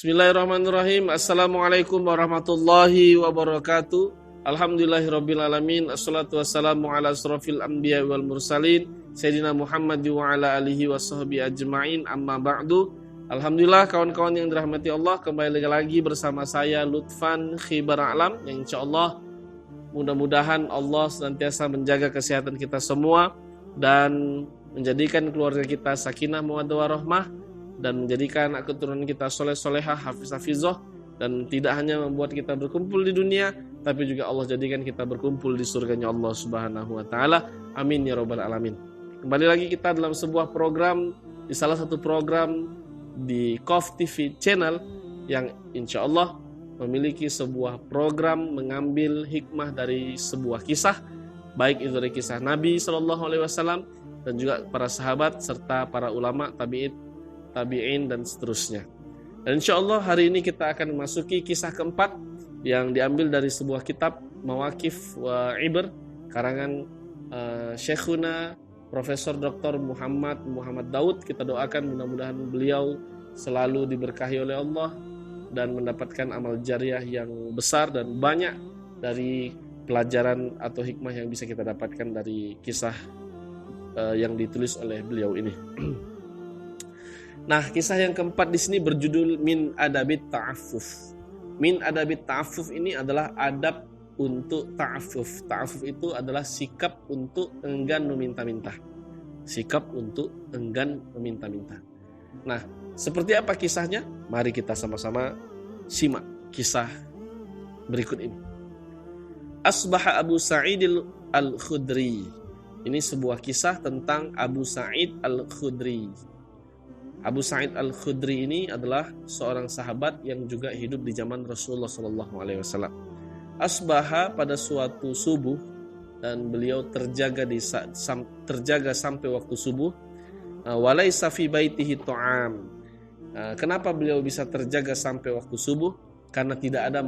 Bismillahirrahmanirrahim. Assalamualaikum warahmatullahi wabarakatuh. Alhamdulillahirrabbilalamin. Assalatu wassalamu ala asrafil anbiya wal mursalin Sayyidina Muhammad wa ala alihi wa sahbihi ajma'in. Amma ba'du. Alhamdulillah kawan-kawan yang dirahmati Allah, kembali lagi bersama saya Lutfan Khibar Alam, yang insyaAllah mudah-mudahan Allah senantiasa menjaga kesehatan kita semua dan menjadikan keluarga kita sakinah mawaddah warahmah, dan menjadikan keturunan kita soleh-solehah, hafiz-hafizah, dan tidak hanya membuat kita berkumpul di dunia, tapi juga Allah jadikan kita berkumpul di surganya Allah Subhanahu wa ta'ala. Amin ya rabbal alamin. Kembali lagi kita dalam sebuah program, di salah satu program di Qaf TV channel, yang insya Allah memiliki sebuah program mengambil hikmah dari sebuah kisah, baik itu dari kisah Nabi SAW dan juga para sahabat serta para ulama tabi'in dan seterusnya. Dan insya Allah hari ini kita akan memasuki kisah keempat yang diambil dari sebuah kitab Mawaqif wa Ibar karangan Syekhuna Profesor Dr. Muhammad Daud. Kita doakan mudah-mudahan beliau selalu diberkahi oleh Allah dan mendapatkan amal jariah yang besar dan banyak dari pelajaran atau hikmah yang bisa kita dapatkan dari kisah yang ditulis oleh beliau ini. Nah, kisah yang keempat di sini berjudul Min Adabit Ta'affuf. Min Adabit Ta'affuf ini adalah adab untuk ta'affuf. Ta'affuf itu adalah sikap untuk enggan meminta-minta. Sikap untuk enggan meminta-minta. Nah, seperti apa kisahnya? Mari kita sama-sama simak kisah berikut ini. Asbaha Abu Sa'id al-Khudri. Ini sebuah kisah tentang Abu Sa'id al-Khudri. Abu Sa'id al-Khudri ini adalah seorang sahabat yang juga hidup di zaman Rasulullah SAW. Asbaha pada suatu subuh, dan beliau terjaga sampai waktu subuh. Walaysa fi baitihi ta'am. Kenapa beliau bisa terjaga sampai waktu subuh? Karena tidak ada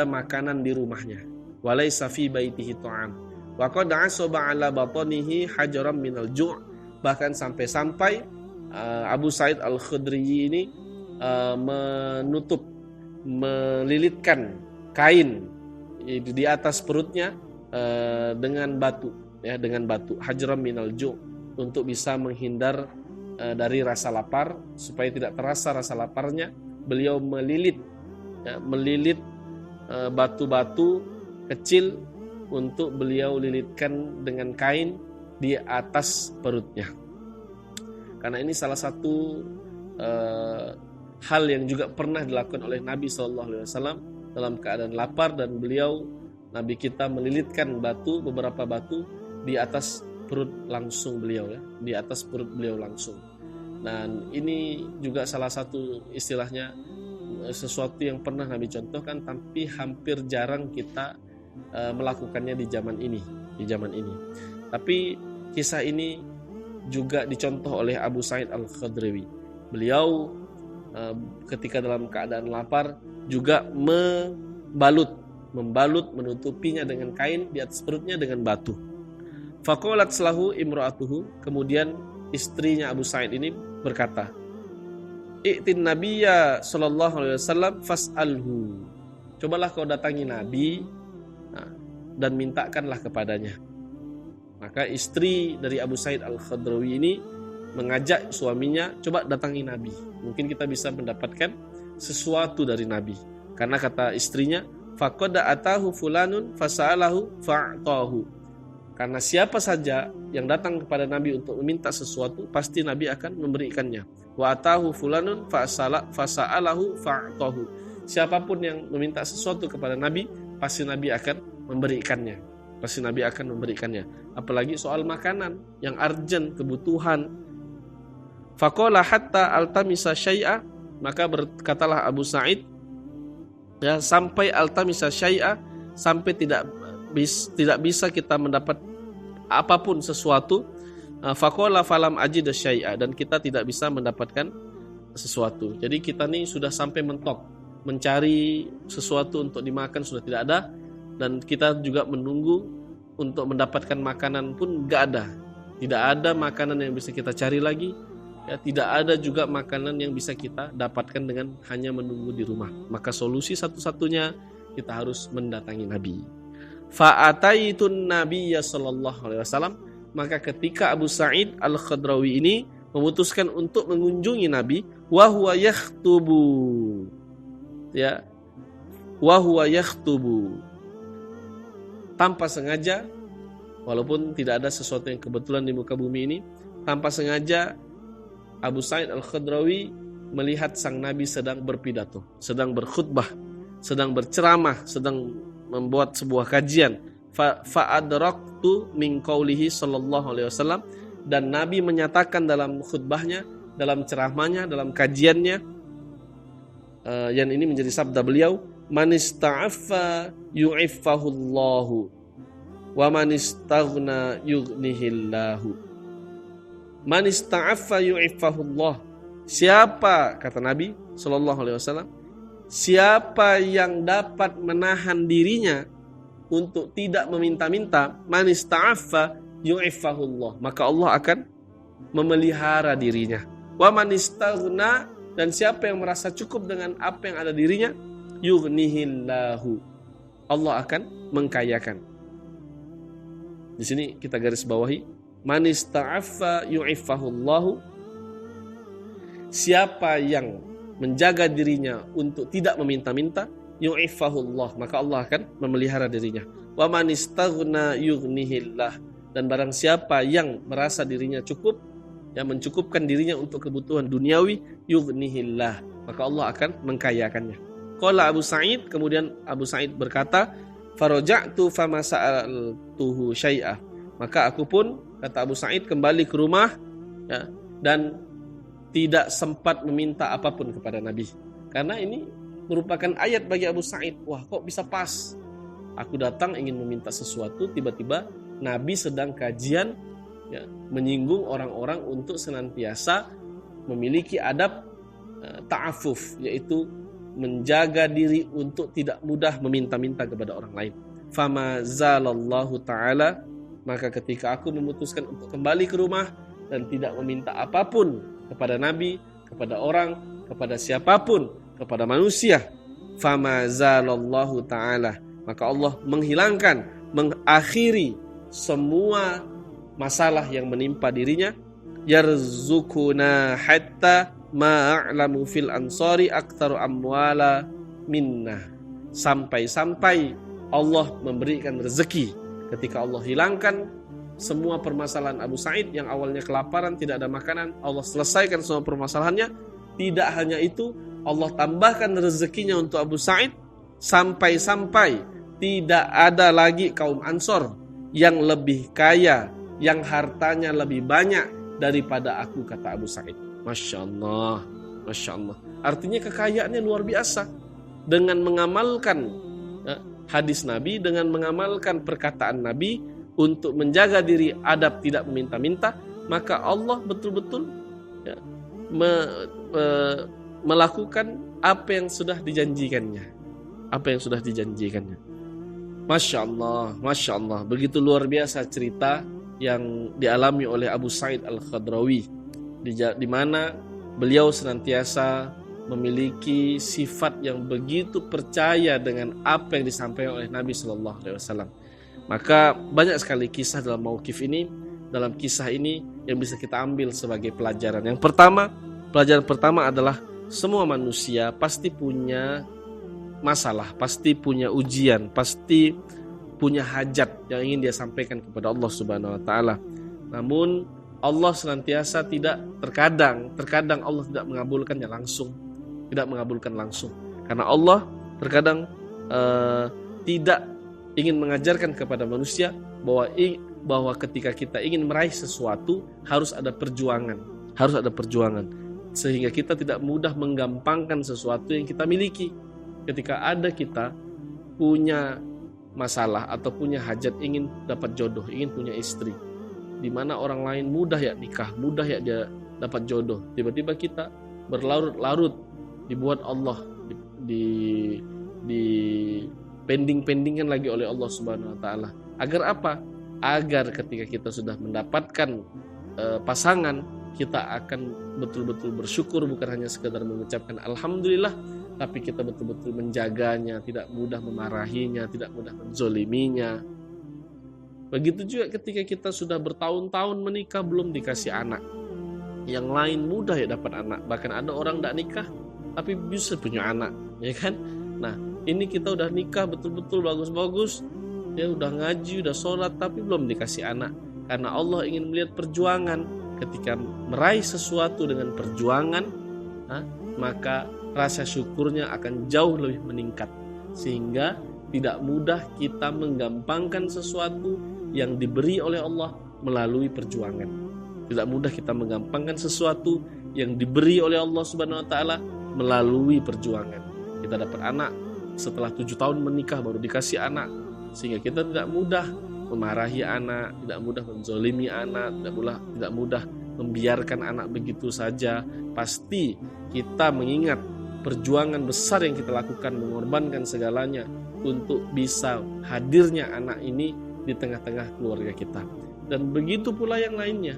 makanan di rumahnya. Walaysa fi baitihi ta'am. Wa qad asaba ala batnihi hajaran minal ju'. Bahkan sampai-sampai Abu Sa'id al-Khudri ini melilitkan kain di atas perutnya dengan batu, hajram minal ju', untuk bisa menghindar dari rasa lapar. Supaya tidak terasa rasa laparnya, beliau melilit batu-batu kecil untuk beliau lilitkan dengan kain di atas perutnya. Karena ini salah satu hal yang juga pernah dilakukan oleh Nabi SAW dalam keadaan lapar, dan Nabi kita melilitkan beberapa batu di atas perut langsung beliau, di atas perut beliau langsung. Dan ini juga salah satu istilahnya sesuatu yang pernah Nabi contohkan, tapi hampir jarang kita melakukannya di zaman ini. Tapi kisah ini juga dicontoh oleh Abu Sa'id al-Khudri. Beliau ketika dalam keadaan lapar juga menutupinya dengan kain di atas perutnya dengan batu. Faqalat lahu imra'atuhu, kemudian istrinya Abu Sa'id ini berkata, "I'tin nabiyya sallallahu alaihi wasallam fas'alhu." Cobalah kau datangi Nabi dan mintakanlah kepadanya. Maka istri dari Abu Sa'id al-Khudri ini mengajak suaminya, coba datangi Nabi. Mungkin kita bisa mendapatkan sesuatu dari Nabi. Karena kata istrinya, faqad atahu fulanun fasa'alahu fa'tahu. Karena siapa saja yang datang kepada Nabi untuk meminta sesuatu, pasti Nabi akan memberikannya. Wa atahu fulanun fasa'alahu fa'tahu. Siapapun yang meminta sesuatu kepada Nabi, pasti Nabi akan memberikannya. Apalagi soal makanan yang urgent, kebutuhan. Faqala hatta altamisa syai'a, maka berkatalah Abu Sa'id, sampai altamisa syai'a, sampai tidak bisa kita mendapat apapun sesuatu. Faqala falam ajid syai'a, dan kita tidak bisa mendapatkan sesuatu. Jadi kita nih sudah sampai mentok, mencari sesuatu untuk dimakan sudah tidak ada, dan kita juga menunggu untuk mendapatkan makanan pun gak ada. Tidak ada makanan yang bisa kita cari lagi, Ya, tidak ada juga makanan yang bisa kita dapatkan dengan hanya menunggu di rumah. Maka solusi satu-satunya kita harus mendatangi Nabi. Fa'ataitun Nabiyya sallallahu alaihi wasallam, maka ketika Abu Sa'id Al-Khadrawi ini memutuskan untuk mengunjungi Nabi, wa huwa yakhtubu. Ya. Wa huwa yakhtubu. Tanpa sengaja, walaupun tidak ada sesuatu yang kebetulan di muka bumi ini, tanpa sengaja Abu Sa'id Al-Khadrawi melihat sang Nabi sedang berpidato, sedang berkhutbah, sedang berceramah, sedang membuat sebuah kajian. Fa'adraktu min qawlihi sallallahu alaihi wasallam, dan Nabi menyatakan dalam khutbahnya, dalam ceramahnya, dalam kajiannya, yang ini menjadi sabda beliau, man ista'affa yu'iffahullahu wa man istaghna yughnihillahu. Man ista'affa yu'iffahullah. Siapa, kata Nabi sallallahu alaihi wasallam, siapa yang dapat menahan dirinya untuk tidak meminta-minta, man ista'affa yu'iffahullah, maka Allah akan memelihara dirinya. Wa man istaghna, dan siapa yang merasa cukup dengan apa yang ada dirinya, yughnihillahu, Allah akan mengkayakan. Di sini kita garis bawahi, man ista'affa yu'iffahullahu, siapa yang menjaga dirinya untuk tidak meminta-minta, yu'iffahullah, maka Allah akan memelihara dirinya. Wa man istaghna yughnihillah, dan barang siapa yang merasa dirinya cukup, yang mencukupkan dirinya untuk kebutuhan duniawi, yughnihillah, maka Allah akan mengkayakannya. Qala Abu Sa'id, kemudian Abu Sa'id berkata, faraja'tu fama sa'altuhu syai'ah, maka aku pun, kata Abu Sa'id, kembali ke rumah, ya, dan tidak sempat meminta apapun kepada Nabi. Karena ini merupakan ayat bagi Abu Sa'id. Wah, kok bisa pas? Aku datang ingin meminta sesuatu, tiba-tiba Nabi sedang kajian, ya, menyinggung orang-orang untuk senantiasa memiliki adab ta'afuf, yaitu menjaga diri untuk tidak mudah meminta-minta kepada orang lain. Fama zalallahu ta'ala, maka ketika aku memutuskan untuk kembali ke rumah dan tidak meminta apapun kepada Nabi, kepada orang, kepada siapapun, kepada manusia, fama zalallahu ta'ala, maka Allah menghilangkan, mengakhiri semua masalah yang menimpa dirinya. Yarzukuna hatta ma'a'lamu fil ansari aktaru amwala minna, sampai-sampai Allah memberikan rezeki. Ketika Allah hilangkan semua permasalahan Abu Sa'id yang awalnya kelaparan, tidak ada makanan, Allah selesaikan semua permasalahannya. Tidak hanya itu, Allah tambahkan rezekinya untuk Abu Sa'id, sampai-sampai tidak ada lagi kaum Ansor yang lebih kaya, yang hartanya lebih banyak daripada aku, kata Abu Sa'id. Masya Allah, Masya Allah. Artinya kekayaannya luar biasa. Dengan mengamalkan hadis Nabi, dengan mengamalkan perkataan Nabi untuk menjaga diri adab tidak meminta-minta, maka Allah betul-betul, ya, melakukan apa yang sudah dijanjikannya. Apa yang sudah dijanjikannya. Masya Allah, Masya Allah. Begitu luar biasa cerita yang dialami oleh Abu Sa'id Al-Khadrawi, di mana beliau senantiasa memiliki sifat yang begitu percaya dengan apa yang disampaikan oleh Nabi Sallallahu Alaihi Wasallam. Maka banyak sekali kisah dalam mauqif ini, dalam kisah ini yang bisa kita ambil sebagai pelajaran. Yang pertama, pelajaran pertama adalah semua manusia pasti punya masalah, pasti punya ujian, pasti punya hajat yang ingin dia sampaikan kepada Allah Subhanahu Wa Taala. Namun Allah senantiasa tidak, terkadang Allah tidak mengabulkannya langsung, tidak mengabulkan langsung, karena Allah terkadang tidak ingin mengajarkan kepada manusia bahwa ketika kita ingin meraih sesuatu harus ada perjuangan, sehingga kita tidak mudah menggampangkan sesuatu yang kita miliki. Ketika ada kita punya masalah atau punya hajat, ingin dapat jodoh, ingin punya istri, di mana orang lain mudah ya nikah, mudah ya dia dapat jodoh, tiba-tiba kita berlarut-larut dibuat Allah di pending-pendingan lagi oleh Allah Subhanahu Wa Taala. Agar apa? Agar ketika kita sudah mendapatkan pasangan, kita akan betul-betul bersyukur, bukan hanya sekedar mengucapkan alhamdulillah, tapi kita betul-betul menjaganya, tidak mudah memarahinya, tidak mudah menzoliminya. Begitu juga ketika kita sudah bertahun-tahun menikah belum dikasih anak. Yang lain mudah ya dapat anak, bahkan ada orang tidak nikah tapi bisa punya anak, ya kan? Nah, ini kita udah nikah betul-betul bagus-bagus, ya udah ngaji, udah sholat, tapi belum dikasih anak. Karena Allah ingin melihat perjuangan. Ketika meraih sesuatu dengan perjuangan, maka rasa syukurnya akan jauh lebih meningkat. Sehingga tidak mudah kita menggampangkan sesuatu yang diberi oleh Allah melalui perjuangan. Tidak mudah kita menggampangkan sesuatu yang diberi oleh Allah Subhanahu wa taala melalui perjuangan. Kita dapat anak setelah 7 tahun menikah baru dikasih anak, sehingga kita tidak mudah memarahi anak, tidak mudah menzolimi anak, tidak mudah membiarkan anak begitu saja. Pasti kita mengingat perjuangan besar yang kita lakukan, mengorbankan segalanya untuk bisa hadirnya anak ini di tengah-tengah keluarga kita. Dan begitu pula yang lainnya.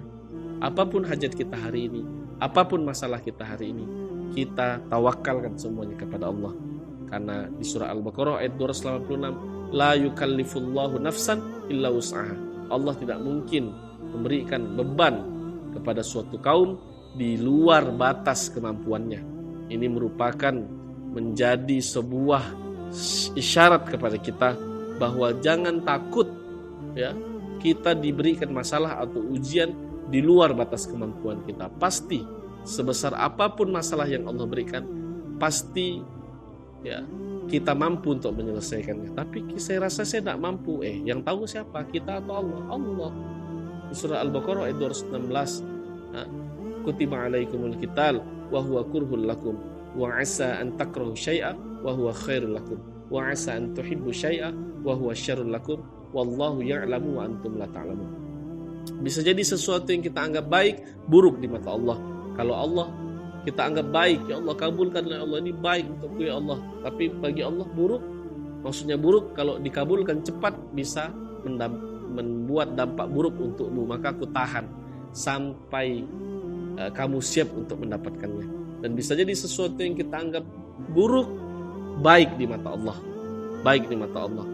Apapun hajat kita hari ini, apapun masalah kita hari ini, kita tawakalkan semuanya kepada Allah. Karena di surah Al-Baqarah ayat 286, la yukallifullahu nafsan illa wus'aha. Allah tidak mungkin memberikan beban kepada suatu kaum di luar batas kemampuannya. Ini merupakan menjadi sebuah isyarat kepada kita bahwa jangan takut, ya, kita diberikan masalah atau ujian di luar batas kemampuan kita. Pasti sebesar apapun masalah yang Allah berikan, pasti ya kita mampu untuk menyelesaikannya. Tapi saya rasa saya tidak mampu. Yang tahu siapa? Kita atau Allah? Allah. Di surah Al-Baqarah ayat 216, kutiba alaikumul qital wa huwa kurhul lakum wa asa an takrahu syai'a wa huwa khairul lakum wa asa an tuhibbu syai'a wa huwa syarrul lakum wallahu ya'lamu wa antum la ta'lamun. Bisa jadi sesuatu yang kita anggap baik buruk di mata Allah. Kalau Allah kita anggap baik, ya Allah kabulkanlah, ya Allah ini baik untukku ya Allah. Tapi bagi Allah buruk, maksudnya buruk kalau dikabulkan cepat bisa membuat dampak buruk untukmu, maka aku tahan sampai kamu siap untuk mendapatkannya. Dan bisa jadi sesuatu yang kita anggap buruk baik di mata Allah, baik di mata Allah.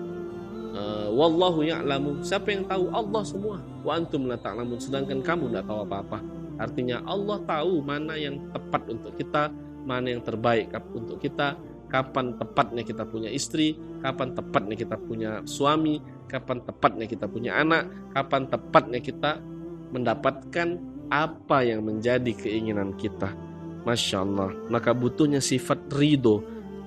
Wallahu ya'lamu, siapa yang tahu? Allah semua. Wa antum la ta'lamun, sedangkan kamu tidak tahu apa-apa. Artinya Allah tahu mana yang tepat untuk kita, mana yang terbaik untuk kita, kapan tepatnya kita punya istri, kapan tepatnya kita punya suami, kapan tepatnya kita punya anak, kapan tepatnya kita mendapatkan apa yang menjadi keinginan kita. Masya Allah. Maka butuhnya sifat ridho,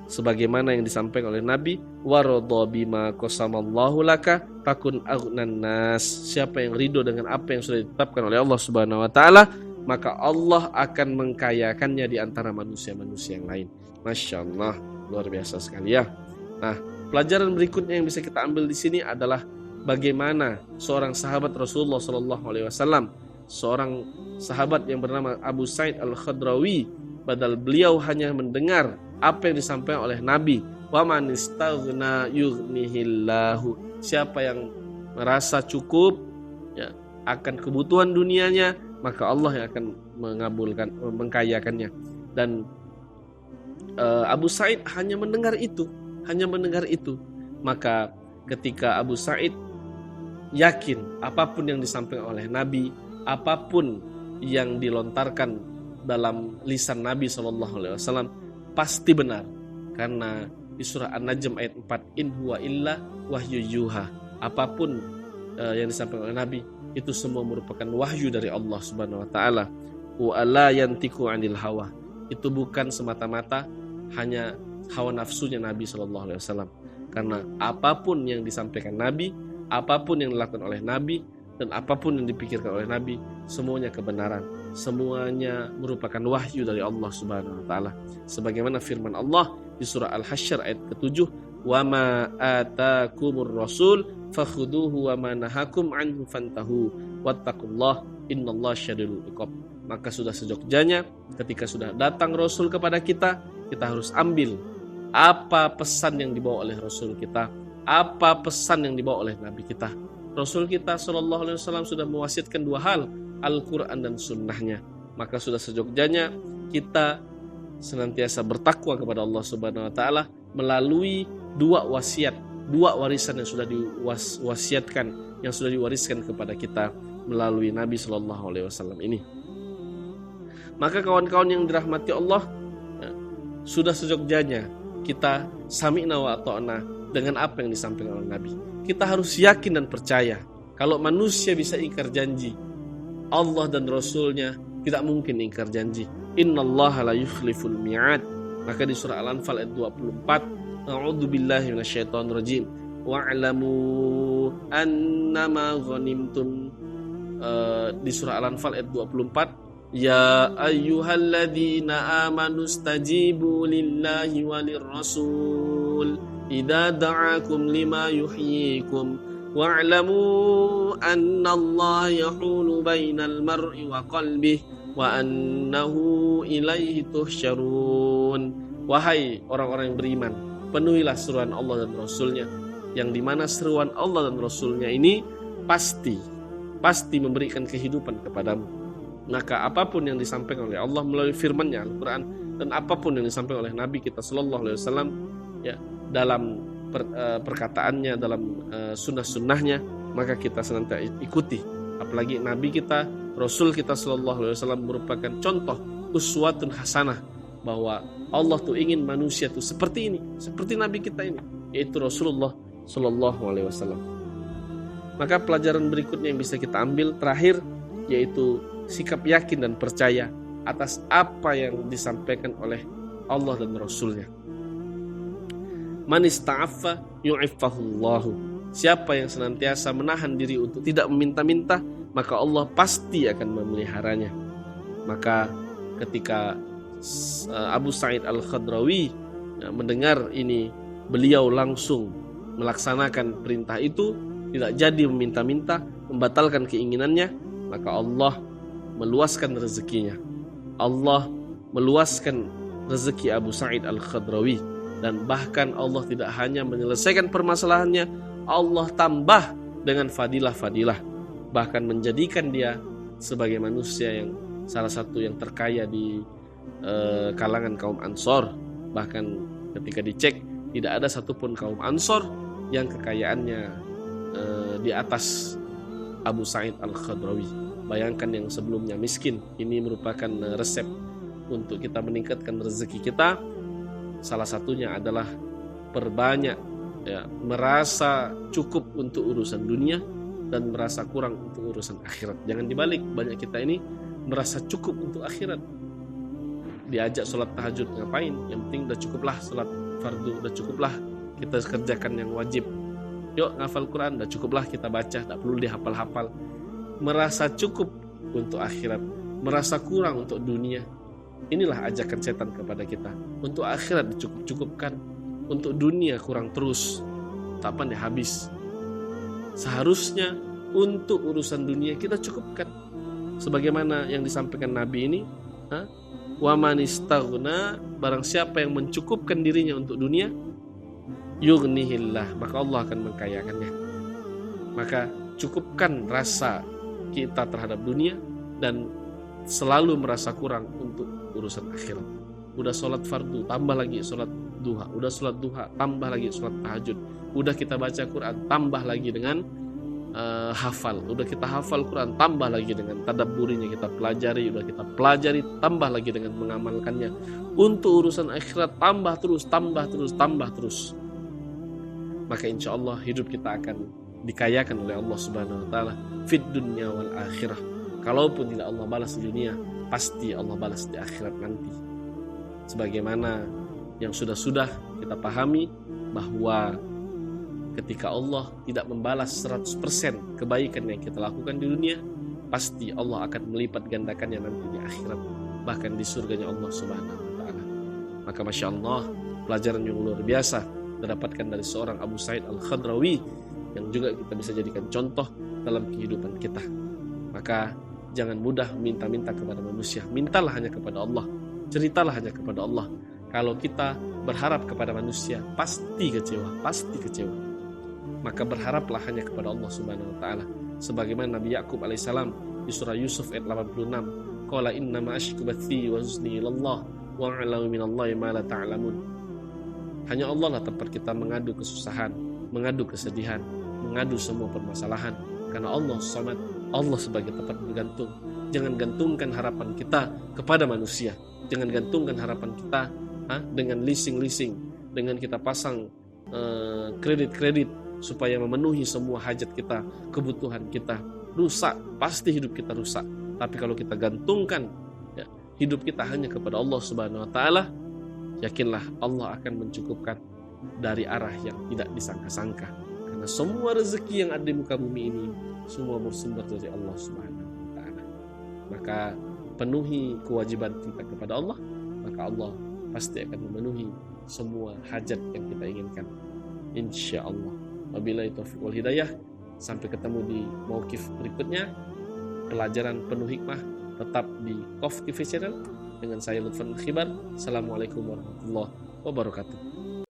sebagaimana yang disampaikan oleh Nabi, waradha bima qasamallahu laka takun aghnan nas. Siapa yang ridho dengan apa yang sudah ditetapkan oleh Allah Subhanahu wa taala, maka Allah akan mengkayakannya di antara manusia-manusia yang lain. Masya Allah, luar biasa sekali ya. Nah, pelajaran berikutnya yang bisa kita ambil di sini adalah bagaimana seorang sahabat Rasulullah SAW, seorang sahabat yang bernama Abu Sa'id Al-Khadrawi, padahal beliau hanya mendengar apa yang disampaikan oleh Nabi, wa man istaghna yughnihillahu. Siapa yang merasa cukup ya akan kebutuhan dunianya, maka Allah yang akan mengkayakannya. Dan Abu Sa'id hanya mendengar itu. Maka ketika Abu Sa'id yakin apapun yang disampaikan oleh Nabi, apapun yang dilontarkan dalam lisan Nabi SAW pasti benar. Karena di surah An-Najm ayat 4, in huwa illa wahyu yuha. Apapun yang disampaikan oleh Nabi itu semua merupakan wahyu dari Allah Subhanahu wa taala. Wa la yantiqu 'anil hawa. Itu bukan semata-mata hanya hawa nafsunya Nabi SAW. Karena apapun yang disampaikan Nabi, apapun yang dilakukan oleh Nabi, dan apapun yang dipikirkan oleh Nabi, semuanya kebenaran, semuanya merupakan wahyu dari Allah Subhanahu wa taala. Sebagaimana firman Allah di surah Al-Hasyr ayat ke-7, wa ma atakumur rasul fakhuduhu wa ma nahakum anhu fantahu wattaqullah innallaha syadidul iqab. Maka sudah sejogjanya ketika sudah datang Rasul kepada kita, kita harus ambil apa pesan yang dibawa oleh Rasul kita, apa pesan yang dibawa oleh Nabi kita. Rasul kita SAW sudah mewasiatkan dua hal, Al-Quran dan sunnahnya. maka sudah sejogjanya kita senantiasa bertakwa kepada Allah Subhanahu wa taala melalui dua warisan yang sudah diwasiatkan, yang sudah diwariskan kepada kita melalui Nabi Shallallahu alaihi wasallam ini. Maka kawan-kawan yang dirahmati Allah, sudah sejogjanya kita sami'na wa ata'na dengan apa yang disampaikan oleh Nabi. Kita harus yakin dan percaya kalau manusia bisa ingkar janji, Allah dan Rasulnya tidak mungkin ingkar janji. Innallaha la yukhliful mi'ad. Maka di surah Al-Anfal ayat 24, a'udzubillahi minasyaitonir rajim. Wa'lamu annama ghanimtum. Di surah Al-Anfal ayat 24, ya ayyuhalladzina amanu stajibu lillahi walir rasul idza da'akum lima yuhyikum wa'lamu annallaha yahulu bainal mar'i wa qalbihi wa annahu ilaihi tuhsyarun. Wahai orang-orang yang beriman, penuhilah seruan Allah dan Rasulnya, yang dimana seruan Allah dan Rasulnya ini pasti memberikan kehidupan kepadamu. Maka apapun yang disampaikan oleh Allah melalui firman-Nya Al-Quran, dan apapun yang disampaikan oleh Nabi kita Sallallahu Alaihi Wasallam, ya, dalam perkataannya, dalam sunnah-sunnahnya, maka kita senantiasa ikuti. Apalagi Nabi kita, Rasul kita Sallallahu Alaihi Wasallam merupakan contoh uswatun hasanah, bahwa Allah tuh ingin manusia tuh seperti ini, seperti Nabi kita ini, yaitu Rasulullah Sallallahu Alaihi Wasallam. Maka pelajaran berikutnya yang bisa kita ambil terakhir, yaitu sikap yakin dan percaya atas apa yang disampaikan oleh Allah dan Rasulnya. Man ista'affa yu'iffahullahu. Siapa yang senantiasa menahan diri untuk tidak meminta-minta, maka Allah pasti akan memeliharanya. Maka ketika Abu Sa'id Al-Khadrawi mendengar ini, beliau langsung melaksanakan perintah itu, tidak jadi meminta-minta, membatalkan keinginannya. Maka Allah meluaskan rezekinya. Allah meluaskan rezeki Abu Sa'id Al-Khadrawi, dan bahkan Allah tidak hanya menyelesaikan permasalahannya, Allah tambah dengan fadilah-fadilah, bahkan menjadikan dia sebagai manusia yang salah satu yang terkaya di kalangan kaum Ansor. Bahkan ketika dicek, tidak ada satupun kaum Ansor yang kekayaannya di atas Abu Sa'id Al-Khadrawi. Bayangkan yang sebelumnya miskin. Ini merupakan resep untuk kita meningkatkan rezeki kita. Salah satunya adalah perbanyak, ya, merasa cukup untuk urusan dunia dan merasa kurang untuk urusan akhirat. Jangan dibalik, banyak kita ini merasa cukup untuk akhirat. Diajak sholat tahajud, ngapain? Yang penting udah cukuplah sholat fardu, udah cukuplah kita kerjakan yang wajib. Yuk ngafal Quran, udah cukuplah kita baca, tak perlu dihafal-hafal. Merasa cukup untuk akhirat, merasa kurang untuk dunia. Inilah ajakan setan kepada kita. Untuk akhirat dicukup-cukupkan, untuk dunia kurang terus, tak pandai habis. Seharusnya untuk urusan dunia kita cukupkan, sebagaimana yang disampaikan Nabi ini, wa man istaghna, barang siapa yang mencukupkan dirinya untuk dunia, yughnihillah, maka Allah akan mengkayakannya. Maka cukupkan rasa kita terhadap dunia dan selalu merasa kurang untuk urusan akhirat. Udah sholat fardu, tambah lagi sholat duha. Udah sholat duha, tambah lagi sholat tahajud. Udah kita baca Quran, tambah lagi dengan hafal. Udah kita hafal Quran, tambah lagi dengan tadabburinya, kita pelajari. Udah kita pelajari, tambah lagi dengan mengamalkannya. Untuk urusan akhirat, tambah terus. Maka insya Allah hidup kita akan dikayakan oleh Allah Subhanahu wa taala fid dunya wal akhirah. Kalaupun tidak Allah balas di dunia, pasti Allah balas di akhirat nanti. Sebagaimana yang sudah kita pahami bahwa ketika Allah tidak membalas 100% kebaikan yang kita lakukan di dunia, pasti Allah akan melipat gandakannya nanti di akhirat, bahkan di surganya Allah Subhanahu wa taala. Maka Masya Allah, pelajaran yang luar biasa didapatkan dari seorang Abu Sa'id Al-Khadrawi yang juga kita bisa jadikan contoh dalam kehidupan kita. Maka jangan mudah minta-minta kepada manusia. Mintalah hanya kepada Allah, ceritalah hanya kepada Allah. Kalau kita berharap kepada manusia, pasti kecewa. Maka berharaplah hanya kepada Allah Subhanahu wa taala. Sebagaimana Nabi Yakub alaihissalam di surah Yusuf ayat 86, Qala innama asyku bathi wa huzni ilallah wa a'lamu minallahi ma la ta'lamun. Hanya Allah lah tempat kita mengadu kesusahan, mengadu kesedihan, mengadu semua permasalahan. Karena Allah Samad, Allah sebagai tempat bergantung. Jangan gantungkan harapan kita kepada manusia. Jangan gantungkan harapan kita dengan leasing-leasing, dengan kita pasang kredit-kredit supaya memenuhi semua hajat kita, kebutuhan kita. Rusak, pasti hidup kita rusak. Tapi kalau kita gantungkan hidup kita hanya kepada Allah Subhanahu wa taala, yakinlah Allah akan mencukupkan dari arah yang tidak disangka-sangka. Karena semua rezeki yang ada di muka bumi ini semua bersumber dari Allah Subhanahu wa taala. Maka penuhi kewajiban kita kepada Allah, maka Allah pasti akan memenuhi semua hajat yang kita inginkan, insyaallah. Wabillahi taufiq wal hidayah. Sampai ketemu di mauqif berikutnya, pelajaran penuh hikmah tetap di Qaf TV Channel dengan saya Lutfan Khibar. Assalamualaikum warahmatullahi wabarakatuh.